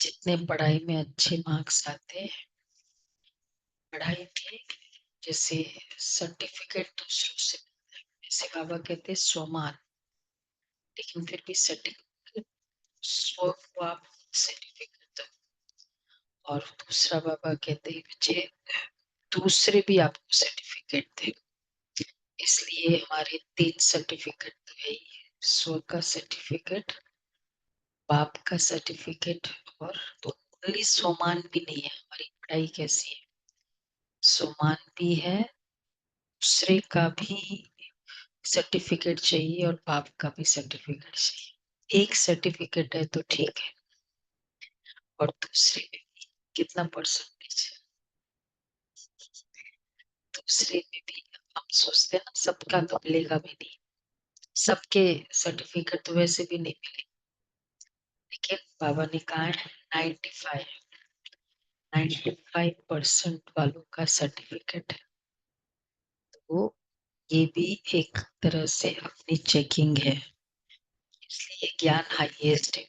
जितने पढ़ाई में अच्छे मार्क्स आते हैं, पढ़ाई में जैसे सर्टिफिकेट दूसरों से, जैसे बाबा कहते हैं स्वमान, लेकिन फिर भी सर्टिफिकेट स्व को आप सर्टिफिकेट दो। और दूसरा बाबा कहते हैं बच्चे दूसरे भी आपको सर्टिफिकेट दे। इसलिए हमारे 3 सर्टिफिकेट तो है ही, स्व का सर्टिफिकेट, बाप का सर्टिफिकेट, और तो ओनली स्वमान भी नहीं है। हमारी पढ़ाई कैसी है, स्वमान भी है, दूसरे का भी सर्टिफिकेट चाहिए और बाप का भी सर्टिफिकेट चाहिए। एक सर्टिफिकेट है तो ठीक है, और दूसरे में भी कितना परसेंटेज है, दूसरे में भी हम सोचते हैं ना सबका तो मिलेगा भी नहीं, सबके सर्टिफिकेट तो वैसे भी नहीं मिले, लेकिन बाबा ने कहा है 95% वालों का सर्टिफिकेट है। तो ये भी एक तरह से अपनी चेकिंग है, इसलिए ज्ञान हाईएस्ट है।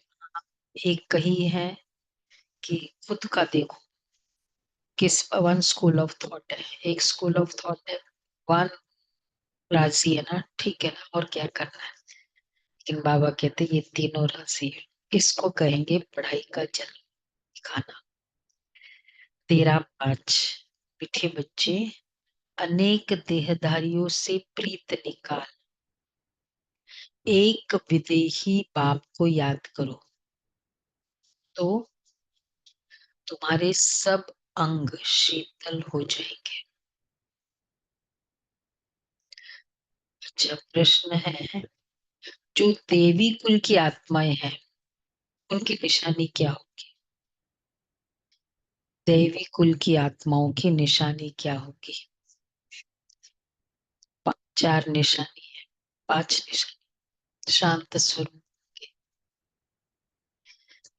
एक कही है कि खुद का देखो, किस वन स्कूल ऑफ थॉट है, एक स्कूल ऑफ थॉट है, वन राशि है ना, ठीक है ना, और क्या करना है। लेकिन बाबा कहते ये तीनों राशि है, इसको कहेंगे पढ़ाई का जन्म खाना। 13-5 मीठे बच्चे, अनेक देहधारियों से प्रीत निकाल, एक विदेही बाप को याद करो, तो तुम्हारे सब अंग शीतल हो जाएंगे। अच्छा प्रश्न है, जो देवी कुल की आत्माएं हैं उनकी निशानी क्या होगी? देवी कुल की आत्माओं की निशानी क्या होगी? 4 निशानी है, 5 निशानी। शांत स्वरूप की,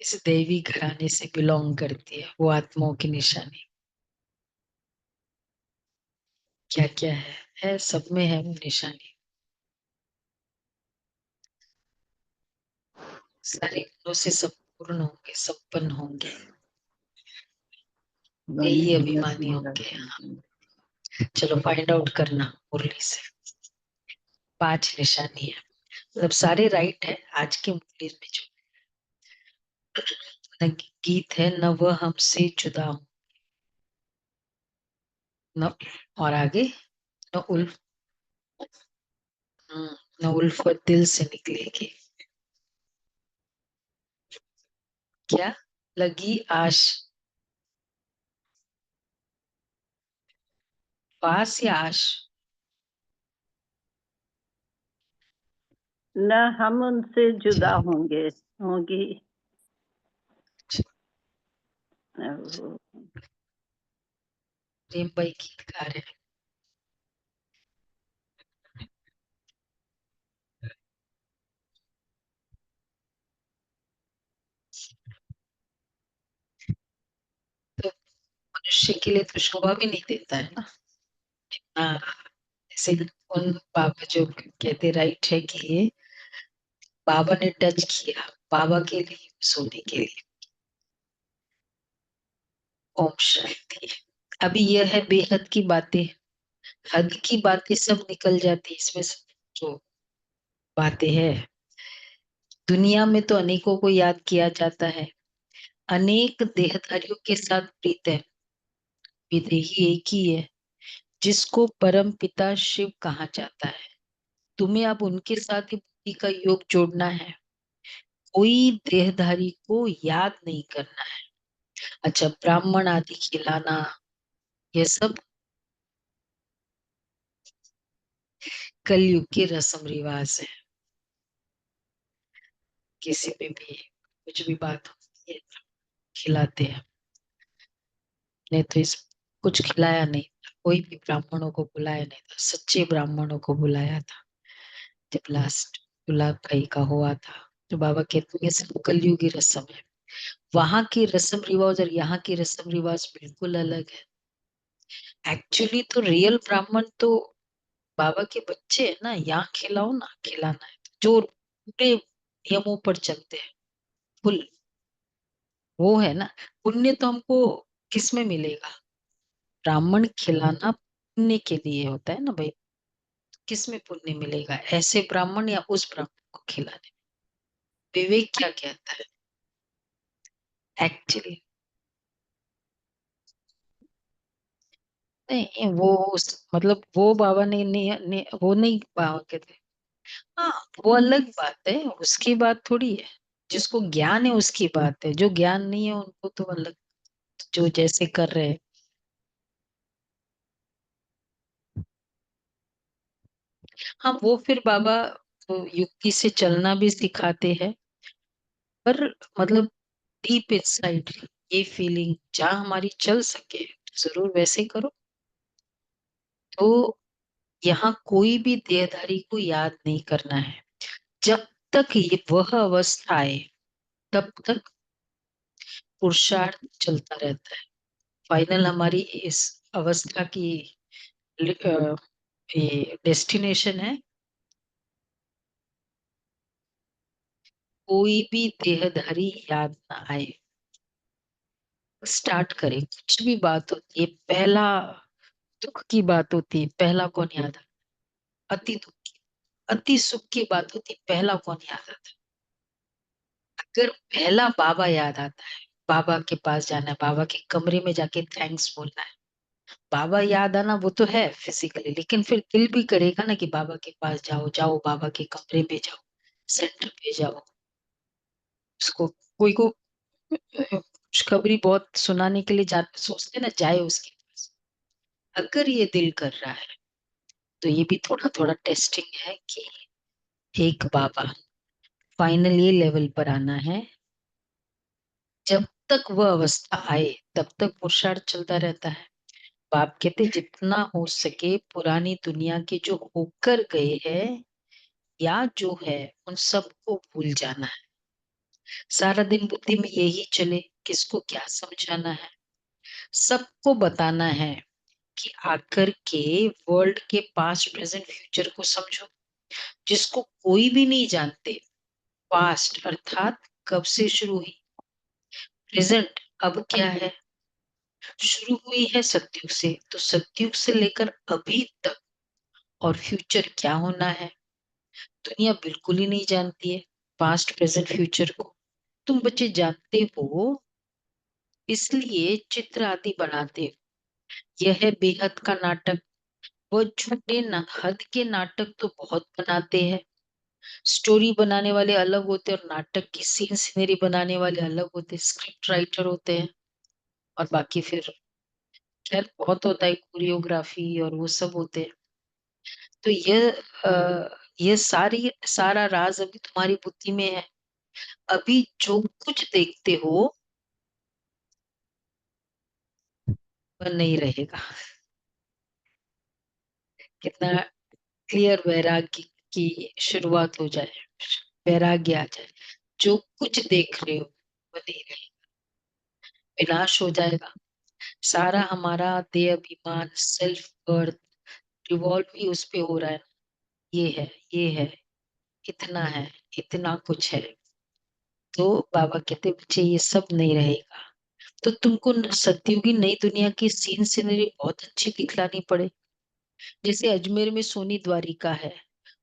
इस देवी घराने से बिलोंग करती है वो आत्माओं की निशानी क्या क्या है सब में है वो निशानी। सारे गुणों से सब पूर्ण होंगे, संपन्न होंगे, यही अभिमानी होंगे। चलो फाइंड आउट करना मुरली से। 5 निशानी है, मतलब सारे राइट है। आज की मुरली में जो न गीत है, न वह हमसे जुदा हो, न, और आगे न उल्फ, न उल्फत दिल से निकलेगी, क्या लगी आश, पास या आश? न हम उनसे जुदा होंगे होगी। प्रेम भाई गीतकार है। तो मनुष्य के लिए तो शोभा भी नहीं देता है ना। हाँ, जैसे उन बाबा जो कहते राइट है कि ये बाबा ने टच किया, बाबा के लिए, सोने के लिए। ओम शांति। अभी यह है बेहद की बातें, हद की बातें सब निकल जाती इसमें से। जो बातें हैं, दुनिया में तो अनेकों को याद किया जाता है, अनेक देहधारियों के साथ प्रीत है, विदेही एक ही है जिसको परम पिता शिव कहा जाता है। तुम्हें अब उनके साथ ही बुद्धि का योग जोड़ना है, कोई देहधारी को याद नहीं करना है। अच्छा ब्राह्मण आदि खिलाना, ये सब कलयुग की रस्म रिवाज है। किसी में भी कुछ भी बात होती है खिलाते हैं, नहीं तो इस कुछ खिलाया नहीं था, कोई भी ब्राह्मणों को बुलाया नहीं था, सच्चे ब्राह्मणों को बुलाया था जब लास्ट गुलाब भाई का हुआ था। तो बाबा कहते हैं ये सब कलयुगी रस्म है, वहां की रस्म रिवाज और यहाँ की रस्म रिवाज बिल्कुल अलग है। एक्चुअली तो रियल ब्राह्मण तो बाबा के बच्चे है ना, यहाँ खिलाओ ना, खिलाना है जो पूरे नियमों पर चलते हैं, फुल वो है ना, पुण्य तो हमको किस में मिलेगा? ब्राह्मण खिलाना पुण्य के लिए होता है ना भाई। किस में पुण्य मिलेगा, ऐसे ब्राह्मण या उस ब्राह्मण को खिलाने? विवेक क्या कहता है एक्चुअली? नहीं, वो मतलब वो बाबा ने वो नहीं बाबा कहते। हाँ, वो अलग बात है, उसकी बात थोड़ी है। जिसको ज्ञान है उसकी बात है, जो ज्ञान नहीं है उनको तो अलग, जो जैसे कर रहे हैं। हाँ, वो फिर बाबा तो युक्ति से चलना भी सिखाते हैं, पर मतलब डीप इनसाइड ये फीलिंग जहाँ हमारी चल सके जरूर वैसे करो। तो यहाँ कोई भी देहधारी को याद नहीं करना है। जब तक ये वह अवस्था आए तब तक पुरुषार्थ चलता रहता है। फाइनल हमारी इस अवस्था की डेस्टिनेशन है। कोई भी देहधारी याद ना आए। स्टार्ट करें, कुछ भी बात होती है, पहला दुख की बात होती है, पहला कौन याद आता? अति दुख की, अति सुख की बात होती है, पहला कौन याद आता? अगर पहला बाबा याद आता है, बाबा के पास जाना है, बाबा के कमरे में जाके थैंक्स बोलना है। बाबा याद आना वो तो है फिजिकली, लेकिन फिर दिल भी करेगा ना कि बाबा के पास जाओ, जाओ बाबा के कमरे में जाओ, सेंटर पे जाओ। उसको कोई को खुशखबरी बहुत सुनाने के लिए जा सोचते ना, जाए उसके पास। अगर ये दिल कर रहा है तो ये भी थोड़ा थोड़ा टेस्टिंग है कि एक बाबा, फाइनल ये लेवल पर आना है। जब तक वह अवस्था आए तब तक पुरुषार्थ चलता रहता है। बाप कहते जितना हो सके पुरानी दुनिया के जो होकर गए हैं या जो है उन सबको भूल जाना है। सारा दिन बुद्धि में यही चले, किसको क्या समझाना है? सबको बताना है कि आकर के वर्ल्ड के पास्ट प्रेजेंट फ्यूचर को समझो, जिसको कोई भी नहीं जानते। पास्ट अर्थात कब से शुरू हुई, प्रेजेंट अब क्या है, शुरू हुई है सतयुग से, तो सतयुग से लेकर अभी तक, और फ्यूचर क्या होना है दुनिया बिल्कुल ही नहीं जानती है। पास्ट प्रेजेंट फ्यूचर को तुम बच्चे जानते हो, इसलिए चित्र आदि बनाते हो। यह है बेहद का नाटक। वो झूठे हद के नाटक तो बहुत बनाते हैं। स्टोरी बनाने वाले अलग होते हैं और नाटक की सीन सिनेरी बनाने वाले अलग होते हैं, स्क्रिप्ट राइटर होते हैं। और बाकी फिर खैर बहुत होता है, कोरियोग्राफी और वो सब होते हैं। तो ये सारा राज अभी तुम्हारी बुद्धि में है। अभी जो कुछ देखते हो वह नहीं रहेगा। कितना क्लियर वैराग्य की शुरुआत हो जाए, वैराग्य आ जाए। जो कुछ देख रहे हो वह नहीं रहेगा, विनाश हो जाएगा। सारा हमारा देह अभिमान सेल्फ वर्थ रिवॉल्व ही उस पे हो रहा है। ये है, ये है, इतना है, इतना कुछ है। तो बाबा कहते बच्चे ये सब नहीं रहेगा। तो तुमको सतयुगी नई दुनिया की सीन सिनरी बहुत अच्छी दिखलानी पड़े। जैसे अजमेर में सोनी द्वारिका है,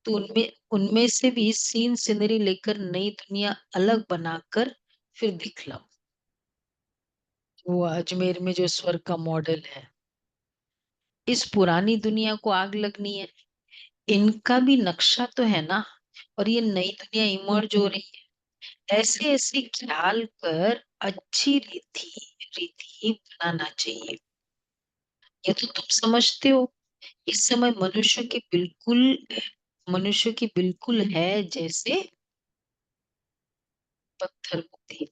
तो उनमें उनमें से भी सीन सिनरी लेकर नई दुनिया अलग बनाकर फिर दिखलाओ। वो अजमेर में जो स्वर्ग का मॉडल है, इस पुरानी दुनिया को आग लगनी है, इनका भी नक्शा तो है ना। और ये नई दुनिया इमर्ज हो रही है, ऐसे ऐसे ख्याल कर अच्छी रीति रीति बनाना चाहिए। ये तो तुम समझते हो। इस समय मनुष्य की बिल्कुल है जैसे पत्थर बुद्धि।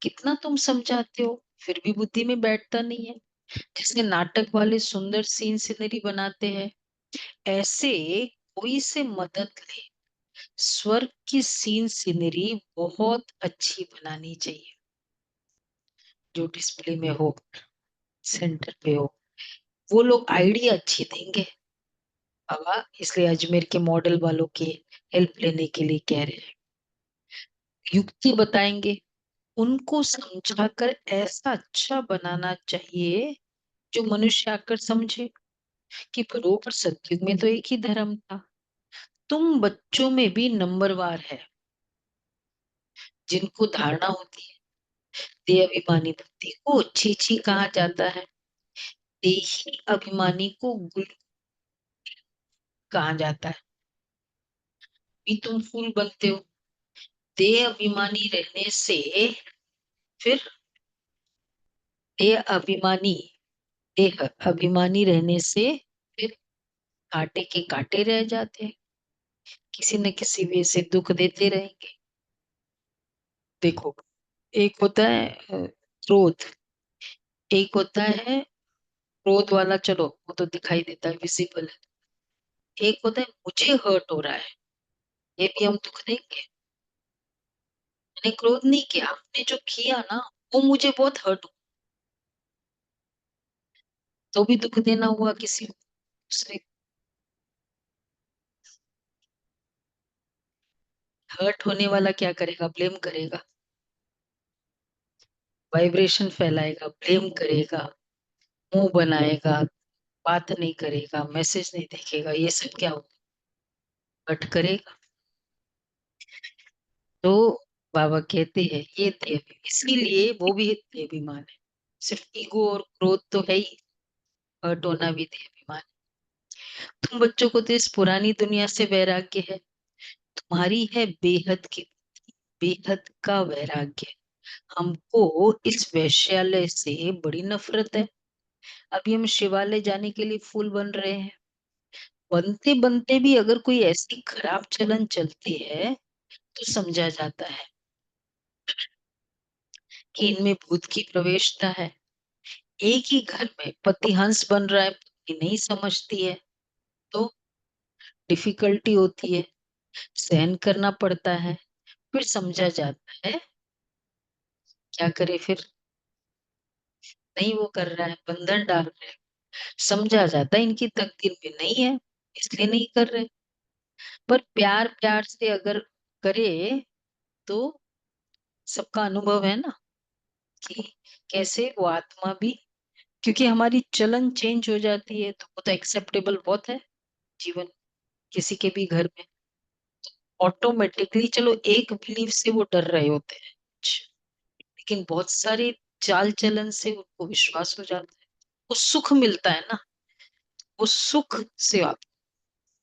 कितना तुम समझाते हो फिर भी बुद्धि में बैठता नहीं है। जैसे नाटक वाले सुंदर सीन सिनरी बनाते हैं, ऐसे कोई से मदद ले, स्वर्ग की सीन सिनरी बहुत अच्छी बनानी चाहिए, जो डिस्प्ले में हो, सेंटर पे हो। वो लोग आइडिया अच्छी देंगे बाबा, इसलिए अजमेर के मॉडल वालों की हेल्प लेने के लिए कह रहे हैं। युक्ति बताएंगे, उनको समझाकर ऐसा अच्छा बनाना चाहिए जो मनुष्य आकर समझे कि बरोबर सतयुग में तो एक ही धर्म था। तुम बच्चों में भी नंबरवार है, जिनको धारणा होती है देह अभिमानी बुद्धि को अच्छी अच्छी कहा जाता है, देही अभिमानी को गुल कहा जाता है। भी तुम फूल बनते हो। देह अभिमानी रहने से फिर देह अभिमानी देह अभिमानी रहने से फिर कांटे के कांटे रह जाते हैं, किसी न किसी वे से दुख देते रहेंगे। देखो, एक होता है क्रोध, एक होता है क्रोध वाला, चलो वो तो दिखाई देता है, विजिबल है। एक होता है मुझे हर्ट हो रहा है, ये भी हम दुख देंगे। मैंने क्रोध नहीं किया, आपने जो किया ना वो मुझे बहुत हर्ट हुआ, तो भी दुख देना हुआ किसी दूसरे। हर्ट होने वाला क्या करेगा? ब्लेम करेगा, वाइब्रेशन फैलाएगा, ब्लेम करेगा, मुंह बनाएगा, बात नहीं करेगा, मैसेज नहीं देखेगा, ये सब क्या होगा? हर्ट करेगा। तो बाबा कहते हैं ये देव, इसीलिए वो भी देवाभिमान है। सिर्फ ईगो और क्रोध तो है ही, हर्ट होना भी देवाभिमान। तुम बच्चों को तो इस पुरानी दुनिया से वैराग्य है, तुम्हारी है बेहद की, बेहद का वैराग्य। हमको इस वैश्यालय से बड़ी नफरत है। अभी हम शिवालय जाने के लिए फूल बन रहे हैं। बनते बनते भी अगर कोई ऐसी खराब चलन चलती है तो समझा जाता है कि इनमें भूत की प्रवेशता है। एक ही घर में पति हंस बन रहा है, पत्नी नहीं समझती है, तो डिफिकल्टी होती है, सहन करना पड़ता है। फिर समझा जाता है, क्या करे फिर? नहीं वो कर रहा है, बंधन डाल रहे हैं। समझा जाता है इनकी तकदीर में नहीं है, इसलिए नहीं कर रहे। पर प्यार प्यार से अगर करे तो सबका अनुभव है ना कि कैसे वो आत्मा भी, क्योंकि हमारी चलन चेंज हो जाती है तो वो तो एक्सेप्टेबल बहुत है जीवन किसी के भी घर में। ऑटोमेटिकली चलो एक बिलीफ से वो डर रहे होते हैं, लेकिन बहुत सारे चाल चलन से उनको विश्वास हो जाता है, वो सुख मिलता है ना, वो सुख से आप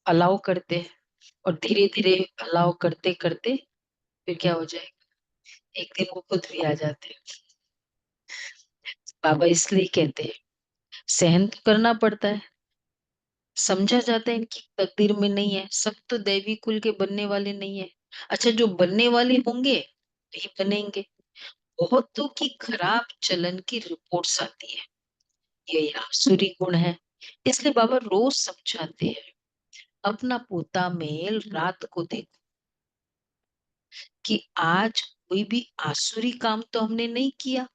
अलाउ करते हैं, और धीरे धीरे अलाउ करते करते फिर क्या हो जाएगा, एक दिन वो खुद भी आ जाते हैं। बाबा इसलिए कहते हैं सहन तो करना पड़ता है, समझा जाता है इनकी तकदीर में नहीं है, सब तो दैवी कुल के बनने वाले नहीं है। अच्छा, जो बनने वाले होंगे वही बनेंगे। बहुतों की खराब चलन की रिपोर्ट्स आती है, ये आसुरी गुण है। इसलिए बाबा रोज समझाते हैं, अपना पोता मेल रात को देखो कि आज कोई भी आसुरी काम तो हमने नहीं किया।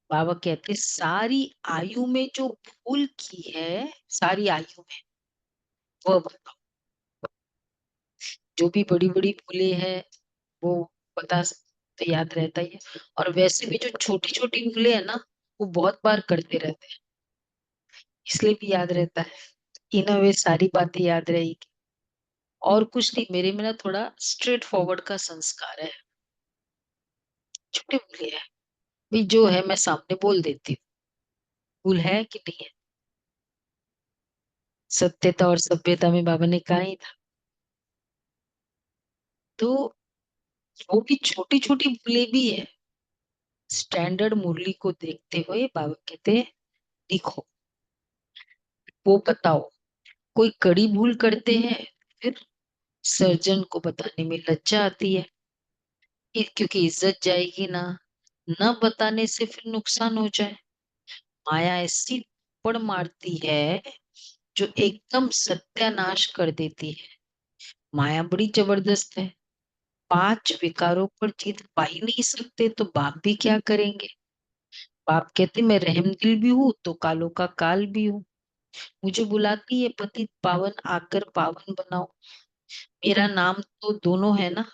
बाबा कहते सारी आयु में जो भूल की है, सारी आयु में, वो बताओ। जो भी बड़ी बड़ी भूलें हैं वो पता तो याद रहता ही है, और वैसे भी जो छोटी छोटी भूलें है ना वो बहुत बार करते रहते हैं, इसलिए भी याद रहता है। इन वे सारी बातें याद रहेगी। और कुछ नहीं, मेरे में ना थोड़ा स्ट्रेट फॉरवर्ड का संस्कार है। छोटी भूलें है भी जो है मैं सामने बोल देती हूँ, भूल है कि नहीं है। सत्यता और सभ्यता में बाबा ने कहा ही था। तो वो भी छोटी छोटी भूलें भी है, स्टैंडर्ड मुरली को देखते हुए बाबा कहते हैं लिखो, वो बताओ। कोई कड़ी भूल करते हैं फिर सर्जन को बताने में लज्जा आती है, क्योंकि इज्जत जाएगी ना, न बताने से फिर नुकसान हो जाए। माया ऐसी पड़ मारती है जो एकदम सत्यानाश कर देती है। माया बड़ी जबरदस्त है, 5 विकारों पर जीत पा ही नहीं सकते तो बाप भी क्या करेंगे। बाप कहते मैं रहमदिल भी हूँ तो कालों का काल भी हूँ। मुझे बुलाती है पतित पावन आकर पावन बनाओ। मेरा नाम तो दोनों है ना,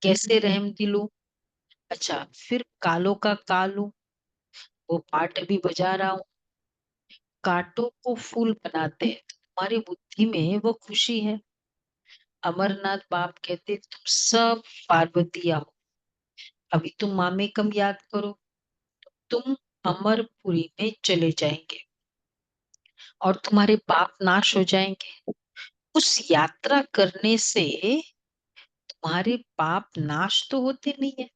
कैसे रहमदिल हूँ, अच्छा, फिर कालो का कालू, वो पाठ भी बजा रहा हूँ। कांटों को फूल बनाते हैं, तुम्हारी बुद्धि में वो खुशी है। अमरनाथ बाप कहते तुम सब पार्वतिया हो, अभी तुम मामे कम याद करो, तुम अमरपुरी में चले जाएंगे और तुम्हारे पाप नाश हो जाएंगे। उस यात्रा करने से तुम्हारे पाप नाश तो होते नहीं है।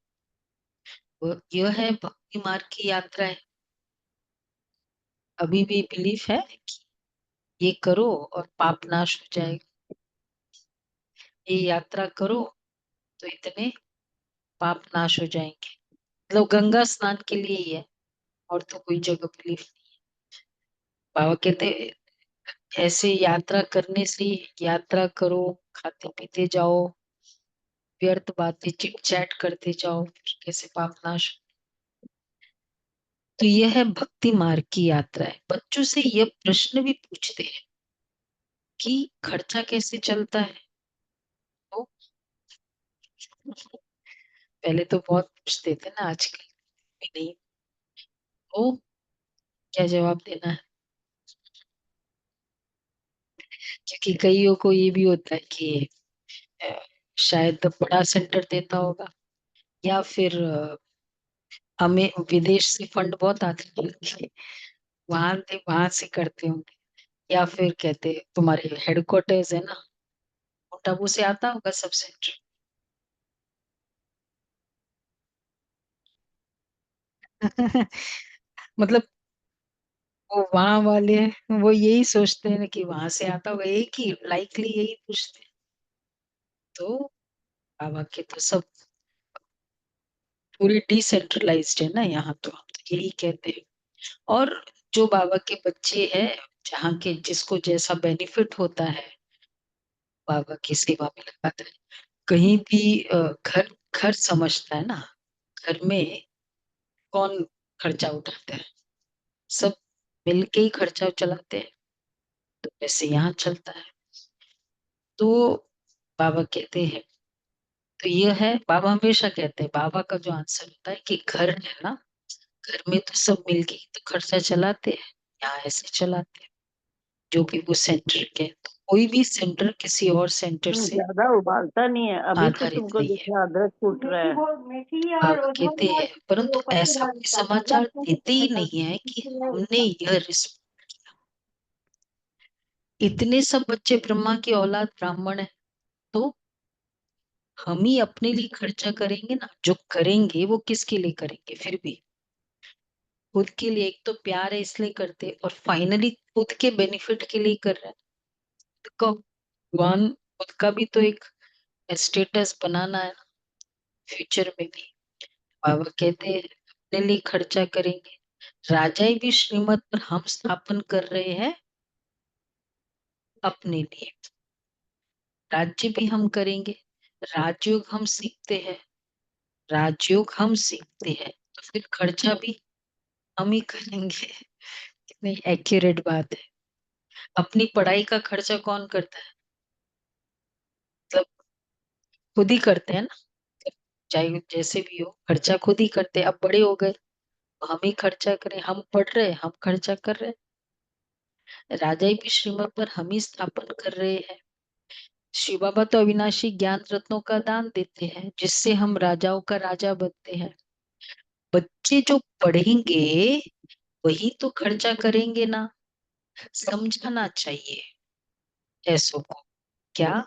यह है भक्ति मार्ग की यात्रा है। अभी भी बिलीफ है कि ये करो और पाप नाश हो जाएगा, ये यात्रा करो तो इतने पाप नाश हो जाएंगे। मतलब गंगा स्नान के लिए ही है, और तो कोई जगह बिलीफ नहीं। बाबा कहते ऐसे यात्रा करने से, यात्रा करो, खाते पीते जाओ, व्यर्थ बातें चिट चैट करते जाओ, फिर कैसे पाप नाश। तो यह है भक्ति मार्ग की यात्रा है। बच्चों से यह प्रश्न भी पूछते हैं कि खर्चा कैसे चलता है। तो पहले तो बहुत पूछते थे ना, आजकल भी नहीं। तो क्या जवाब देना है, क्योंकि कईयों को ये भी होता है कि अ, शायद बड़ा सेंटर देता होगा, या फिर हमें विदेश से फंड बहुत आते हैं, वहां से करते होंगे। या फिर कहते तुम्हारे हेडक्वार्टर्स है ना, मोटाबू से आता होगा सब सेंटर। मतलब वो वहां वाले वो यही सोचते हैं ना कि वहां से आता होगा, एक ही लाइकली यही पूछते हैं। तो बाबा के तो सब पूरी डिसेंट्रलाइज्ड है ना यहाँ, तो हम तो यही कहते हैं। और जो बाबा के बच्चे हैं, जहाँ के जिसको जैसा बेनिफिट होता है, बाबा की सेवा में लगाता है। कहीं भी घर घर समझता है ना, घर में कौन खर्चा उठाता है, सब मिलके ही खर्चा चलाते हैं। तो ऐसे यहाँ चलता है। तो बाबा कहते हैं, तो ये है, बाबा हमेशा कहते हैं, बाबा का जो आंसर होता है कि घर है ना, घर में तो सब मिलके ही तो खर्चा चलाते हैं, यहाँ ऐसे चलाते हैं। जो भी वो सेंटर के, तो कोई भी सेंटर किसी और सेंटर से ज्यादा उबालता नहीं है, अभी तो आधारित तुमको नहीं है। दिख रहा अदरक फूट रहा है। बाबा कहते हैं, परंतु ऐसा कोई समाचार देते ही नहीं है कि हमने यह इतने सब बच्चे ब्रह्मा की औलाद ब्राह्मण है, तो हम ही अपने लिए खर्चा करेंगे ना। जो करेंगे वो किसके लिए करेंगे, फिर भी खुद के लिए। एक तो प्यार है इसलिए करते, और फाइनली खुद के बेनिफिट के लिए कर रहे हैं। तो भगवान खुद का भी तो एक स्टेटस बनाना है फ्यूचर में भी। बाबा कहते हैं अपने लिए खर्चा करेंगे। राजाई भी श्रीमत पर हम स्थापन कर रहे हैं अपने लिए। राज्य भी हम करेंगे, राजयोग हम सीखते हैं, राजयोग हम सीखते हैं, तो फिर खर्चा भी हम ही करेंगे। कितनी एक्यूरेट बात है। अपनी पढ़ाई का खर्चा कौन करता है, मतलब खुद ही करते हैं ना। चाहे जैसे भी हो, खर्चा खुद ही करते हैं। अब बड़े हो गए तो हम ही खर्चा करें, हम पढ़ रहे हैं, हम खर्चा कर रहे हैं। राजाई भी श्रीमत पर हम ही स्थापन कर रहे हैं। शिव बाबा तो अविनाशी ज्ञान रत्नों का दान देते हैं, जिससे हम राजाओं का राजा बनते हैं। बच्चे जो पढ़ेंगे वही तो खर्चा करेंगे ना। समझाना चाहिए ऐसो को, क्या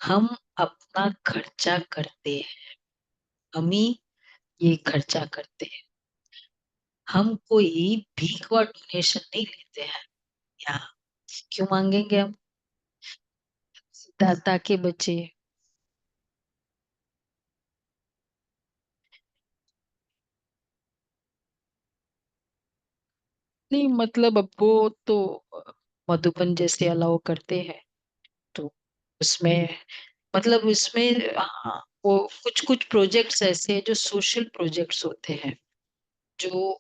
हम अपना खर्चा करते हैं, हम ही ये खर्चा करते हैं। हम कोई भीख व डोनेशन नहीं लेते हैं यहाँ। क्यों मांगेंगे हम, दाता के बच्चे। नहीं मतलब अब वो तो मधुबन जैसे अलाउ करते हैं, तो उसमें मतलब उसमें हाँ, वो कुछ कुछ प्रोजेक्ट्स ऐसे हैं जो सोशल प्रोजेक्ट्स होते हैं, जो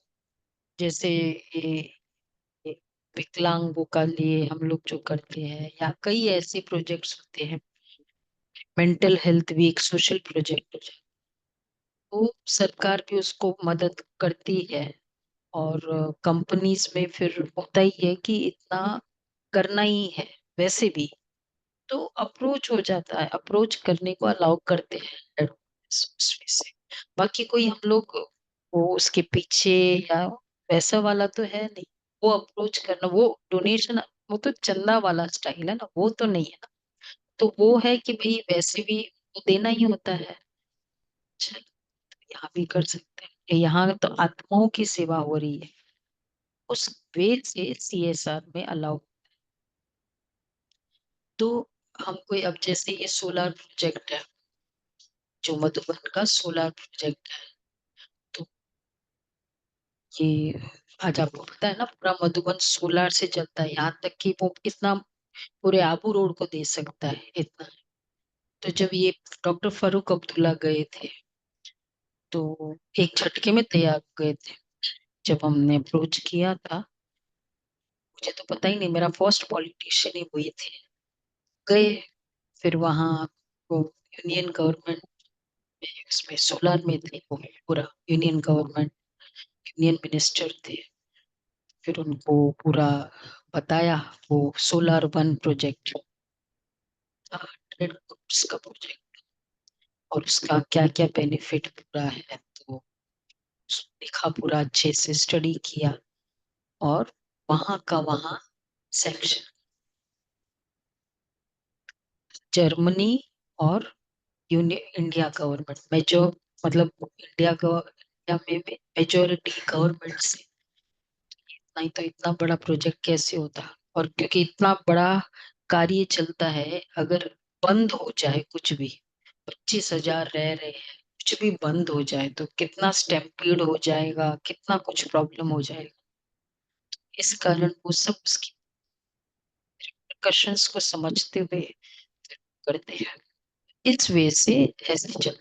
जैसे ये, ये विकलांगों का लिए हम लोग जो करते हैं, या कई ऐसे प्रोजेक्ट्स होते हैं। मेंटल हेल्थ भी एक सोशल प्रोजेक्ट हो जाता तो सरकार भी उसको मदद करती है। और कंपनीज में फिर होता ही है कि इतना करना ही है वैसे भी, तो अप्रोच हो जाता है, अप्रोच करने को अलाउ करते हैं उसमें से। बाकी कोई हम लोग वो उसके पीछे या वैसा वाला तो है नहीं। वो अप्रोच करना, वो डोनेशन, वो तो चंदा वाला स्टाइल है ना, वो तो नहीं है ना। तो वो है कि भाई वैसे भी देना ही होता है। चल, यहाँ भी कर सकते हैं, यहाँ तो आत्माओं की सेवा हो रही है, उस वे से सीएसआर में अलाउ। तो हम कोई अब जैसे ये सोलर प्रोजेक्ट है, जो मधुबन का सोलर प्रोजेक्ट है, तो ये आज आपको पता है ना, पूरा मधुबन सोलर से चलता है, यहाँ तक कि वो इतना पूरे आबू रोड को दे सकता है इतना। तो जब ये डॉक्टर फारूक अब्दुल्ला गए थे, तो एक झटके में तैयार हो गए थे। जब हमने अप्रोच किया था, मुझे तो पता ही नहीं, मेरा फर्स्ट पॉलिटिशियन ही हुए थे, गए। फिर वहाँ वो यूनियन गवर्नमेंट में, उसमें सोलर में थे, वो पूरा यूनियन गवर्नमेंट, यूनियन मिनिस्टर थे। फिर उनको पूरा बताया, वो सोलर वन प्रोजेक्ट था, 100 crores का प्रोजेक्ट, और उसका क्या क्या बेनिफिट पूरा है। तो देखा, पूरा अच्छे से स्टडी किया, और वहां का वहां सेक्शन, जर्मनी और इंडिया गवर्नमेंट में जो, मतलब इंडिया में मेजोरिटी गवर्नमेंट से, नहीं तो इतना बड़ा प्रोजेक्ट कैसे होता। और क्योंकि इतना बड़ा कार्य चलता है, अगर बंद हो जाए कुछ भी, 25,000 रह रहे हैं, कुछ भी बंद हो जाए तो कितना स्टैम्पीड हो जाएगा, कितना कुछ प्रॉब्लम हो जाएगा। इस कारण वो सब उसकी रिकर्शंस को समझते हुए करते हैं। इस वे से ऐसे चल,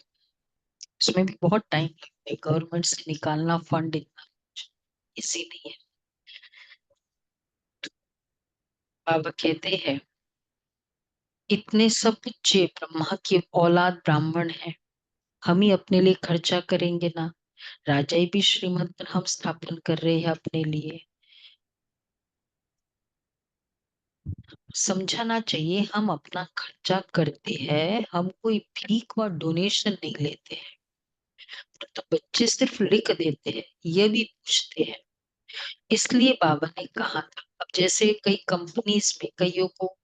उसमें भी बहुत टाइम लगता है, गवर्नमेंट से निकालना फंड इतना इजी नहीं है। बाबा कहते हैं, इतने सब बच्चे ब्रह्मा की औलाद ब्राह्मण हैं, हम ही अपने लिए खर्चा करेंगे ना, राजा ही भी श्रीमंत पर हम स्थापन कर रहे हैं अपने लिए। समझाना चाहिए, हम अपना खर्चा करते हैं, हम कोई भीख व डोनेशन नहीं लेते हैं। तो बच्चे सिर्फ लिख देते हैं, ये भी पूछते हैं। इसलिए बाबा ने कहा था, अब जैसे कई कंपनीज में कईयों को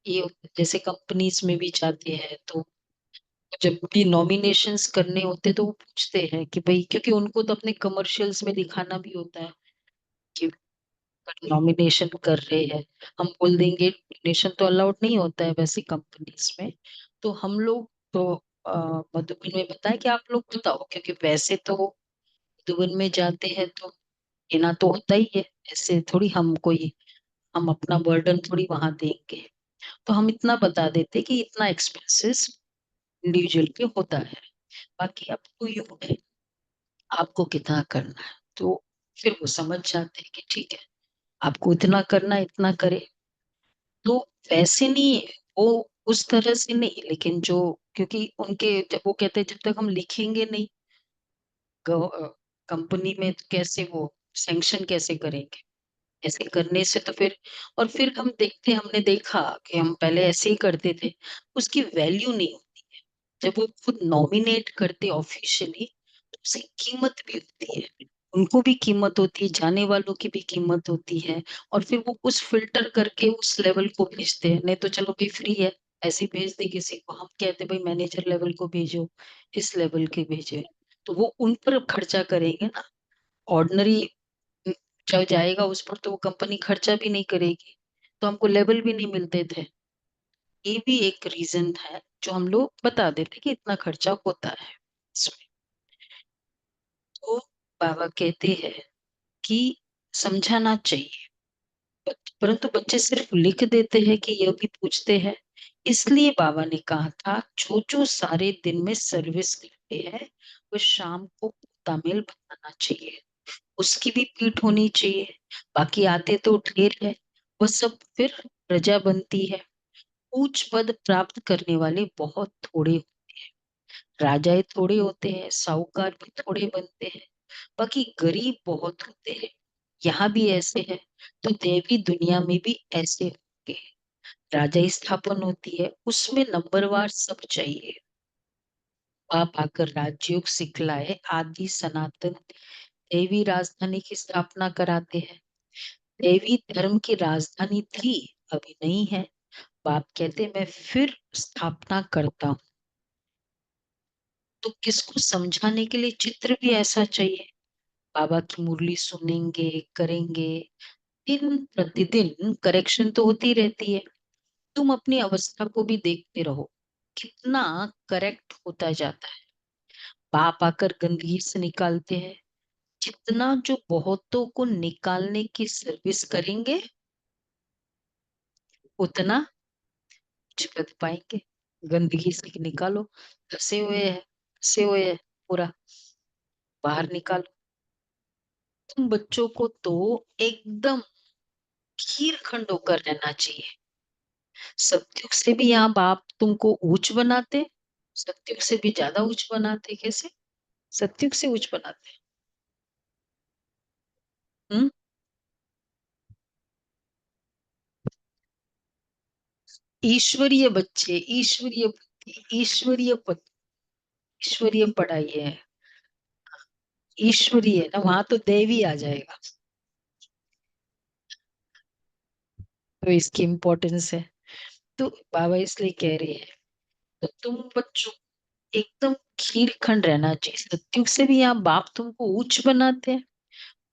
ये, जैसे कंपनीज में भी जाते हैं, तो जब भी नॉमिनेशंस करने होते तो वो पूछते हैं कि भाई, क्योंकि उनको तो अपने कमर्शियल्स में दिखाना भी होता है कि नॉमिनेशन कर रहे हैं। हम बोल देंगे डोनेशन तो अलाउड नहीं होता है वैसे कंपनीज में, तो हम लोग तो मधुबन में बताया कि आप लोग बताओ, क्योंकि वैसे तो मधुबन में जाते हैं तो लेना तो होता ही है, ऐसे थोड़ी हम कोई, हम अपना बर्डन थोड़ी वहां देंगे। तो हम इतना बता देते कि इतना एक्सपेंसेस इंडिविजुअल पे होता है, बाकी आपको यूं है, आपको कितना करना है। तो फिर वो समझ जाते हैं कि ठीक है, आपको इतना करना है, इतना करे। तो वैसे नहीं, वो उस तरह से नहीं, लेकिन जो, क्योंकि उनके जब वो कहते हैं जब तक हम लिखेंगे नहीं कंपनी में, तो कैसे वो सैंक्शन कैसे करेंगे, ऐसे करने से तो फिर, और फिर हम देखते, हमने देखा कि हम पहले ऐसे ही करते थे, उसकी वैल्यू नहीं होती है। जब वो खुद नॉमिनेट करते ऑफिशियली, तो उसकी कीमत भी होती है, उनको भी कीमत होती है, जाने वालों की भी कीमत होती है। और फिर वो कुछ फिल्टर करके उस लेवल को भेजते हैं, नहीं तो चलो भाई फ्री है, ऐसे ही भेज दे किसी को, हम कहते भाई मैनेजर लेवल को भेजो, इस लेवल के भेजे, तो वो उन पर खर्चा करेंगे ना। ऑर्डिनरी जब जाएगा उस पर तो वो कंपनी खर्चा भी नहीं करेगी, तो हमको लेवल भी नहीं मिलते थे। ये भी एक रीजन है जो हम लोग बता देते कि इतना खर्चा होता है इसमें। तो बाबा कहते हैं कि समझाना चाहिए, परंतु बच्चे सिर्फ लिख देते हैं कि यह भी पूछते हैं। इसलिए बाबा ने कहा था, जो जो सारे दिन में सर्विस करते हैं, वो शाम को तामिल बनाना चाहिए, उसकी भी पीठ होनी चाहिए। बाकी आते तो ढेर है, वो सब फिर प्रजा बनती है। ऊंच पद प्राप्त करने वाले बहुत थोड़े होते हैं, राजाए थोड़े होते हैं, साहूकार भी थोड़े बनते हैं, बाकी गरीब बहुत होते हैं। यहाँ भी ऐसे है, तो देवी दुनिया में भी ऐसे होंगे। राजाई स्थापन होती है, उसमें नंबरवार सब चाहिए। आप आकर राजयोग सिखलाए, आदि सनातन देवी राजधानी की स्थापना कराते हैं। देवी धर्म की राजधानी थी, अभी नहीं है। बाप कहते मैं फिर स्थापना करता हूँ। तो किसको समझाने के लिए चित्र भी ऐसा चाहिए। बाबा की मुरली सुनेंगे, करेंगे, दिन प्रतिदिन करेक्शन तो होती रहती है। तुम अपनी अवस्था को भी देखते रहो, कितना करेक्ट होता जाता है। बाप आकर गंदगी से निकालते हैं। जितना जो बहुतों को निकालने की सर्विस करेंगे, उतना चिपक पाएंगे। गंदगी से निकालो, फंसे हुए है, पूरा बाहर निकालो। तुम बच्चों को तो एकदम खीर खंड होकर रहना चाहिए। सत्युग से भी यहाँ बाप तुमको ऊंच बनाते, सत्युग से भी ज्यादा ऊंच बनाते। कैसे? सत्युग से ऊंच बनाते। हम्म। ईश्वरीय बच्चे, ईश्वरीय बुद्धि, ईश्वरीय पद, ईश्वरीय पढ़ाई है। ईश्वरीय ना, वहां तो देवी आ जाएगा। तो इसकी इम्पोर्टेंस है। तो बाबा इसलिए कह रहे हैं, तो तुम बच्चों एकदम खीर खंड रहना चाहिए। सत्युग से भी यहाँ बाप तुमको उच्च बनाते हैं।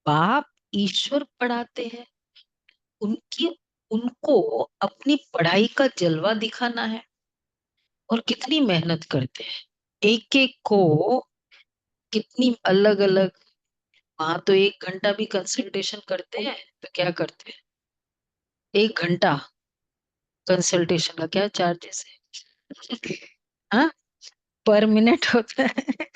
बाप ईश्वर पढ़ाते हैं। उनकी उनको अपनी पढ़ाई का जलवा दिखाना है, और कितनी मेहनत करते हैं एक एक को। कितनी अलग अलग। वहां तो 1 घंटा भी कंसल्टेशन करते हैं, तो क्या करते हैं? 1 घंटा कंसल्टेशन का क्या चार्जेस है? हाँ, पर मिनट होता है।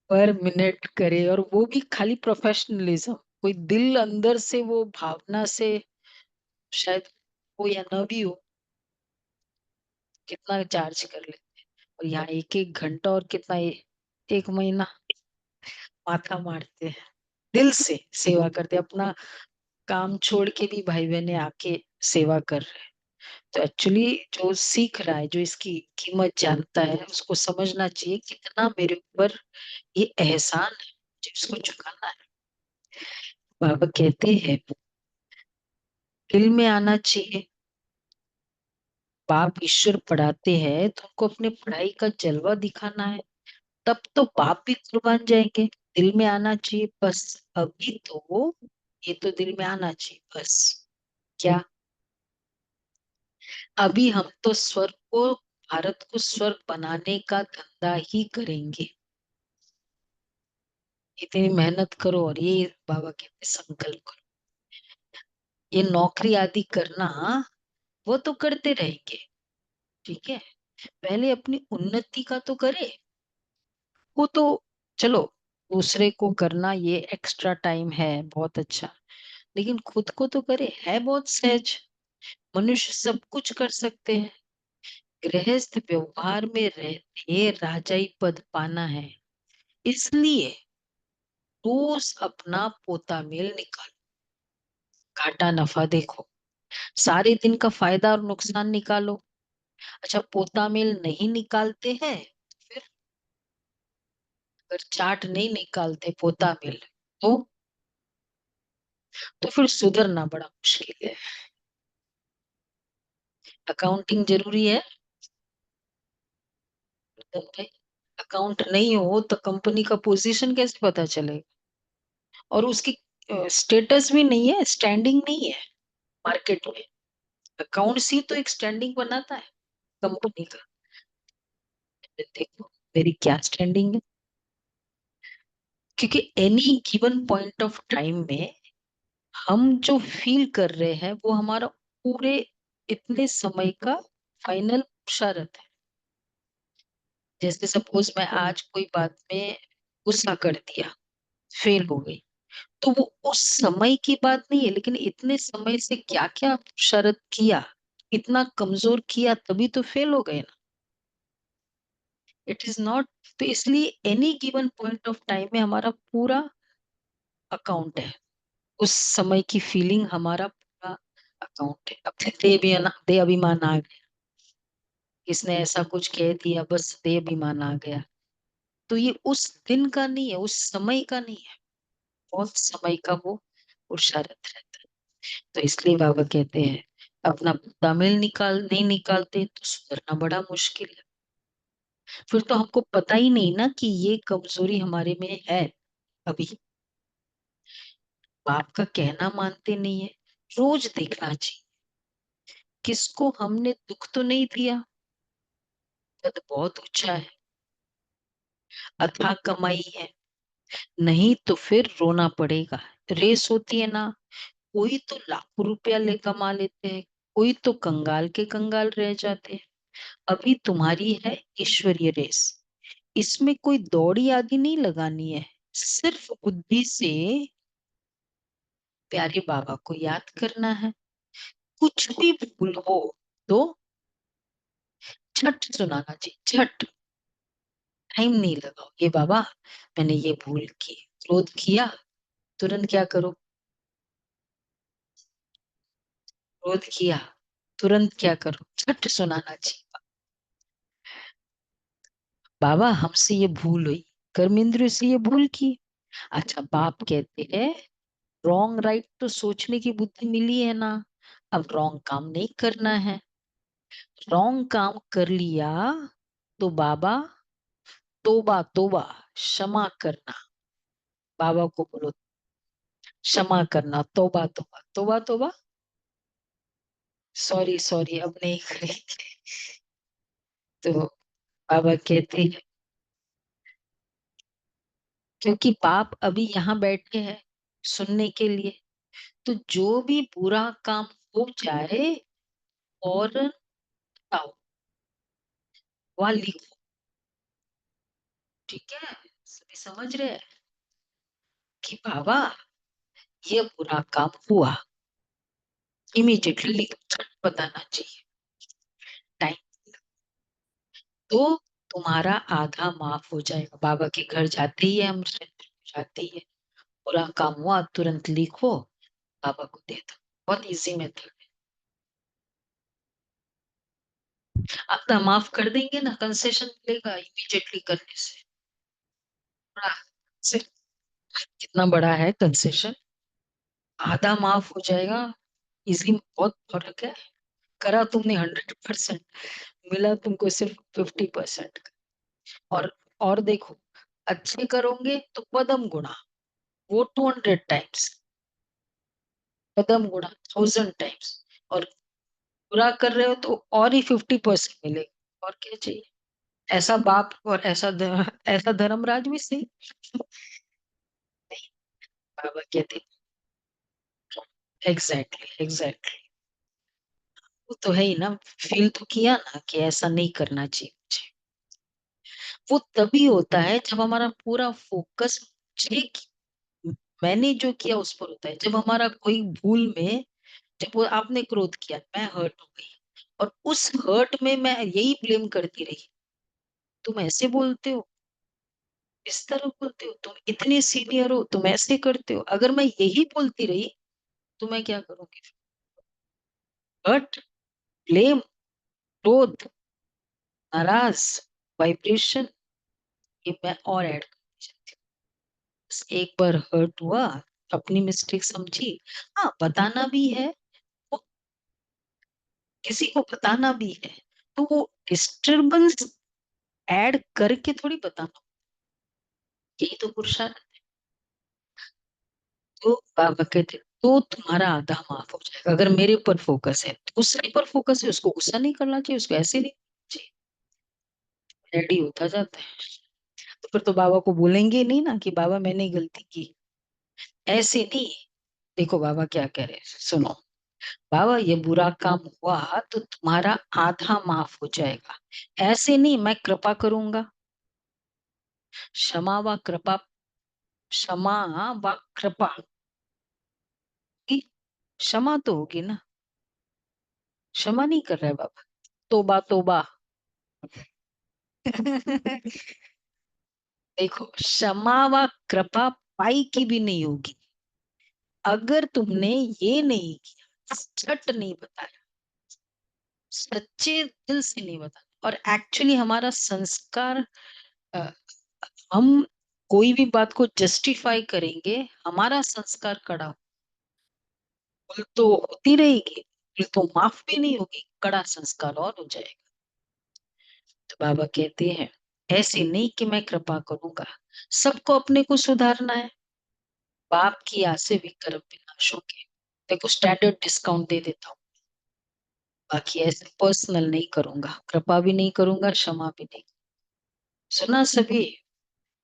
पर मिनट करे, और वो भी खाली प्रोफेशनलिज्म। कोई दिल अंदर से वो भावना से, शायद हो या न भी हो, कितना चार्ज कर ले। और यहाँ 1 1 घंटा, और कितना 1 महीना माथा मारते हैं। दिल से सेवा करते हैं। अपना काम छोड़ के भी भाई बहने आके सेवा कर रहे हैं। तो एक्चुअली जो सीख रहा है, जो इसकी कीमत जानता है, उसको समझना चाहिए कितना मेरे ऊपर ये एहसान है, जिसको चुकाना है। बाबा कहते हैं दिल में आना चाहिए। बाप ईश्वर पढ़ाते हैं, तो उनको अपने पढ़ाई का जलवा दिखाना है। तब तो बाप भी कुर्बान जाएंगे। दिल में आना चाहिए बस। अभी तो ये तो दिल में आना चाहिए बस। क्या? अभी हम तो स्वर्ग को, भारत को स्वर्ग बनाने का धंधा ही करेंगे। इतनी मेहनत करो, और ये बाबा कहते संकल्प करो। ये नौकरी आदि करना, वो तो करते रहेंगे, ठीक है। पहले अपनी उन्नति का तो करे। वो तो चलो, दूसरे को करना ये एक्स्ट्रा टाइम है, बहुत अच्छा। लेकिन खुद को तो करे, है बहुत सहज। मनुष्य सब कुछ कर सकते हैं। गृहस्थ व्यवहार में रहते राजाई पद पाना है, इसलिए रोज अपना पोता मेल निकालो। घाटा नफा देखो, सारे दिन का फायदा और नुकसान निकालो। अच्छा, पोता मेल नहीं निकालते हैं, फिर अगर चार्ट नहीं निकालते पोता मेल, तो फिर सुधरना बड़ा मुश्किल है। अकाउंटिंग जरूरी है भाई। अकाउंट नहीं हो तो कंपनी का पोजीशन कैसे पता चलेगा? और उसकी स्टेटस भी नहीं है, स्टैंडिंग नहीं है मार्केट में। अकाउंट्स ही तो एक स्टैंडिंग बनाता है कंपनी का। देखो मेरी क्या स्टैंडिंग है। क्योंकि any given point of time में हम जो फील कर रहे हैं, वो हमारा पूरे इतने समय का फाइनल शरत है। जैसे सपोज मैं आज कोई बात में गुस्सा कर दिया, फेल हो गई, तो वो उस समय की बात नहीं है, लेकिन इतने समय से क्या क्या शरत किया, इतना कमजोर किया, तभी तो फेल हो गए ना। It is not. तो इसलिए any given point of time में हमारा पूरा अकाउंट है, उस समय की फीलिंग हमारा पूरा अकाउंट है। अब दे अभिमान आ गया, किसने ऐसा कुछ कह दिया, बस दे अभिमान आ गया, तो ये उस दिन का नहीं है, उस समय का नहीं है, बहुत समय का वो पुरुषार्थ रहता है। तो इसलिए बाबा कहते हैं अपना तमिल नहीं निकालते तो सुधरना बड़ा मुश्किल है। फिर तो हमको पता ही नहीं ना कि ये कमजोरी हमारे में है। अभी बाप का कहना मानते नहीं है, रोज देखना चाहिए किसको हमने दुख तो नहीं दिया, पद बहुत ऊंचा है, अथाह कमाई है, नहीं तो फिर रोना पड़ेगा। रेस होती है ना, कोई तो लाखों रुपया ले कमा लेते हैं, कोई तो कंगाल के कंगाल रह जाते हैं। अभी तुम्हारी है ईश्वरीय रेस, इसमें कोई दौड़ी आदि नहीं लगानी है, सिर्फ बुद्धि से प्यारे बाबा को याद करना है। कुछ भी भूल हो तो झट सुनाना चाहिए, झट, टाइम नहीं लगाओ, ये बाबा मैंने ये भूल की, क्रोध किया, तुरंत क्या करो, क्रोध किया, तुरंत क्या करो, झट सुनाना चाहिए। बाबा हमसे ये भूल हुई, कर्मेंद्रिय से ये भूल की। अच्छा बाप कहते हैं रॉन्ग राइट तो सोचने की बुद्धि मिली है ना, अब रॉन्ग काम नहीं करना है। रॉन्ग काम कर लिया तो बाबा तोबा तोबा, क्षमा करना, बाबा को बोलो क्षमा करना, तोबा तोबा तोबा तोबा, सॉरी सॉरी अब नहीं करेंगे। तो बाबा कहते हैं क्योंकि बाप अभी यहाँ बैठे हैं सुनने के लिए, तो जो भी बुरा काम हो जाए और बताओ, वहां लिखो, ठीक है, सभी समझ रहे हैं कि बाबा ये बुरा काम हुआ, इमीडिएटली लिख, बताना चाहिए, टाइम, तो तुम्हारा आधा माफ हो जाएगा। बाबा के घर जाते ही है, हम जाते ही है, बुरा काम हुआ तुरंत लिखो, बाबा को दे दो, बहुत इजी मेथड। आधा माफ कर देंगे ना, कंसेशन मिलेगा इमीडिएटली करने से, बड़ा से कितना बड़ा है कंसेशन, आधा माफ हो जाएगा, इजी, बहुत फर्क है। करा तुमने 100%, मिला तुमको सिर्फ 50%। और और देखो, अच्छे करोगे तो पदम गुणा, वो 200 टाइम्स, पदम गुणा 1000 टाइम्स, और बुरा कर रहे हो तो और ही 50% मिलेगा, और क्या चाहिए। ऐसा बाप और ऐसा धर्मराज भी सही नहीं। बाबा कहते एग्जैक्टली एग्जैक्टली, वो तो है ही ना, फील तो किया ना कि ऐसा नहीं करना चाहिए मुझे। वो तभी होता है जब हमारा पूरा फोकस मैंने जो किया उस पर होता है। जब हमारा कोई भूल में, जब वो आपने क्रोध किया, मैं हर्ट हो गई, और उस हर्ट में मैं यही ब्लेम करती रही, तुम ऐसे बोलते हो, इस तरह बोलते हो, तुम इतने सीनियर हो, तुम ऐसे करते हो, अगर मैं यही बोलती रही तो मैं क्या करूंगी, हर्ट, ब्लेम, क्रोध, नाराज, वाइब्रेशन, ये मैं और ऐड करती जाती हूँ। बस एक बार हर्ट हुआ, अपनी मिस्टेक समझी, हाँ बताना भी है, वो किसी को बताना भी है, तो वो डिस्टरबेंस ऐड करके थोड़ी बताना, यही तो पुरुषार्थ। तो बाबा कहते तो तुम्हारा आधा माफ हो जाएगा, अगर मेरे ऊपर फोकस है, तो दूसरे पर फोकस है, उसको गुस्सा नहीं करना चाहिए, उसको ऐसे नहीं चाहिए, रेडी होता जाता है। तो फिर तो बाबा को बोलेंगे नहीं ना कि बाबा मैंने गलती की, ऐसे नहीं। देखो बाबा क्या कह रहे हैं, सुनो, बाबा ये बुरा काम हुआ तो तुम्हारा आधा माफ हो जाएगा, ऐसे नहीं मैं कृपा करूंगा, क्षमा व कृपा, क्षमा व कृपा की, क्षमा तो होगी ना, क्षमा नहीं कर रहे बाबा, तोबा तोबा, देखो, क्षमा व कृपा पाई की भी नहीं होगी अगर तुमने ये नहीं किया, झट नहीं बताया, सच्चे दिल से नहीं बताया। और एक्चुअली हमारा संस्कार, अ, हम कोई भी बात को जस्टिफाई करेंगे, हमारा संस्कार कड़ा, भूल तो होती रहेगी, भूल तो माफ भी नहीं होगी, कड़ा संस्कार और हो जाएगा। तो बाबा कहते हैं, ऐसे नहीं कि मैं कृपा करूंगा, सबको अपने को सुधारना है। बाप की आस से भी कर्म विनाश होंगे। देखो, स्टैंडर्ड डिस्काउंट दे देता हूँ, बाकी ऐसे पर्सनल नहीं करूंगा, कृपा भी नहीं करूंगा, क्षमा भी नहीं। सुना सभी?